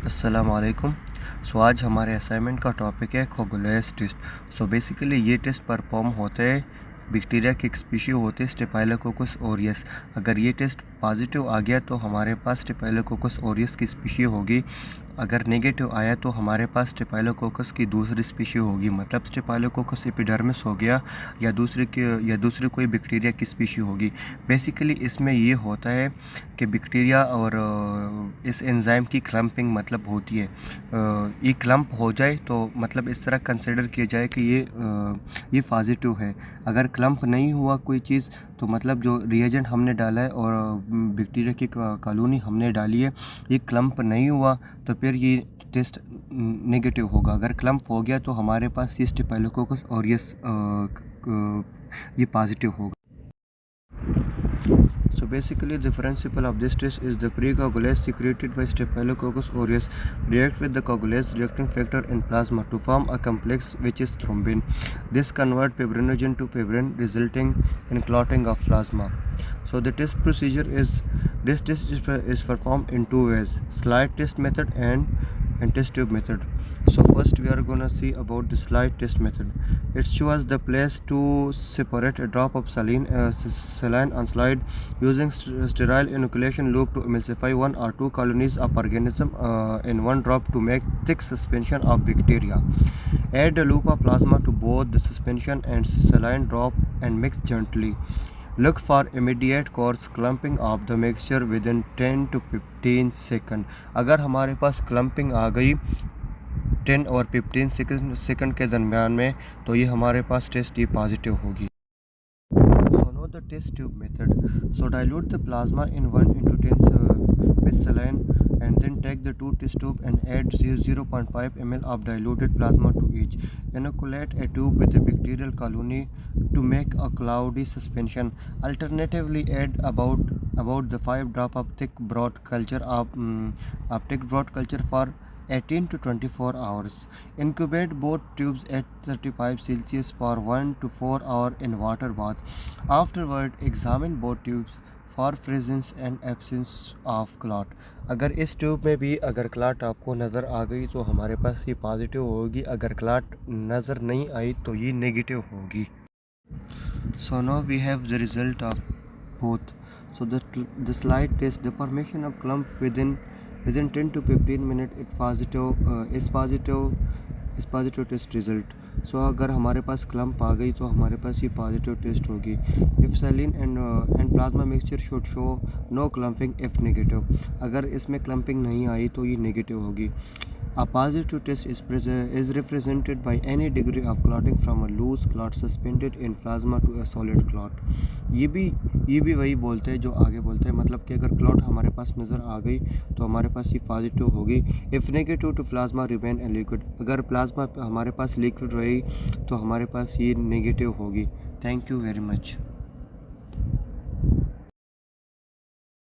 अस्सलाम वालेकुम। आज हमारे असाइनमेंट का टॉपिक है कोगुलेस टेस्ट। बेसिकली ये टेस्ट परफॉर्म होते हैं बैक्टीरिया की एक स्पीशीज होती है स्टेफाइलोकोकस ऑरियस। अगर ये टेस्ट पॉजिटिव आ गया तो हमारे पास स्टेफाइलोकोकस ऑरियस की स्पीशीज होगी। अगर नेगेटिव आया तो हमारे पास स्टेफाइलोकोकस की दूसरी स्पीशीज होगी, मतलब स्टेफाइलोकोकस एपिडर्मिस हो गया या दूसरी कोई बैक्टीरिया की स्पीशीज होगी। बेसिकली इसमें ये होता है कि बैक्टीरिया और इस एंजाइम की क्लम्पिंग मतलब होती है। ये क्लम्प हो जाए तो मतलब इस तरह कंसिडर किया जाए कि ये पॉजिटिव है। अगर क्लम्प नहीं हुआ कोई चीज़ तो मतलब जो रिएजेंट हमने डाला है और बैक्टीरिया की कॉलोनी हमने डाली है, ये क्लम्प नहीं हुआ तो फिर ये टेस्ट नेगेटिव होगा। अगर क्लम्प हो गया तो हमारे पास ये स्टेफाइलोकोकस ऑरियस ये पॉजिटिव होगा। So basically the principle of this test is the precoagulase secreted by Staphylococcus aureus react with the coagulase reacting factor in plasma to form a complex which is thrombin. This convert fibrinogen to fibrin resulting in clotting of plasma. So the test procedure is performed in two ways: slide test method and test tube method. So first we are gonna see about the slide test method. It shows the place to separate a drop of saline on slide using sterile inoculation loop to emulsify one or two colonies of organism in one drop to make thick suspension of bacteria. Add a loop of plasma to both the suspension and saline drop and mix gently. Look for immediate coarse clumping of the mixture within 10 to 15 seconds. अगर हमारे पास clumping आ गई 10 और 15 second के दरमियान में तो ये हमारे पास टेस्ट ये पॉजिटिव होगी। So now the test tube method. So dilute the plasma in 1:10 with saline and then take the two test tube and add 0.5 ml of diluted plasma to each. Inoculate a tube with a bacterial colony to make a cloudy suspension. Alternatively, add about the 5 drop of thick broad culture for 18 to 24 hours. Incubate both tubes at 35 Celsius for 1 to 4 hours in water bath. Afterward, examine both tubes for presence and absence of clot. अगर इस tube में भी अगर clot आपको नज़र आ गई तो हमारे पास ये पॉजिटिव होगी, अगर क्लॉट नज़र नहीं आई तो ये नेगेटिव होगी। So now we have the result of both. So the slide test, the formation of clump within 10 to 15 minutes is positive test result. So अगर हमारे पास क्लम्प आ गई तो हमारे पास ये पॉजिटिव टेस्ट होगी। If saline and plasma mixture should show no clumping if negative. अगर इसमें clumping नहीं आई तो ये नेगेटिव होगी। A positive test is represented by any degree of clotting from a loose clot suspended in plasma to a solid clot. ये भी वही बोलते हैं जो आगे बोलते हैं, मतलब कि अगर क्लॉट हमारे पास नज़र आ गई तो हमारे पास ये पॉजिटिव होगी। If negative to plasma remain a liquid, अगर प्लाज्मा हमारे पास लिक्विड रही तो हमारे पास ये नेगेटिव होगी। Thank you very much.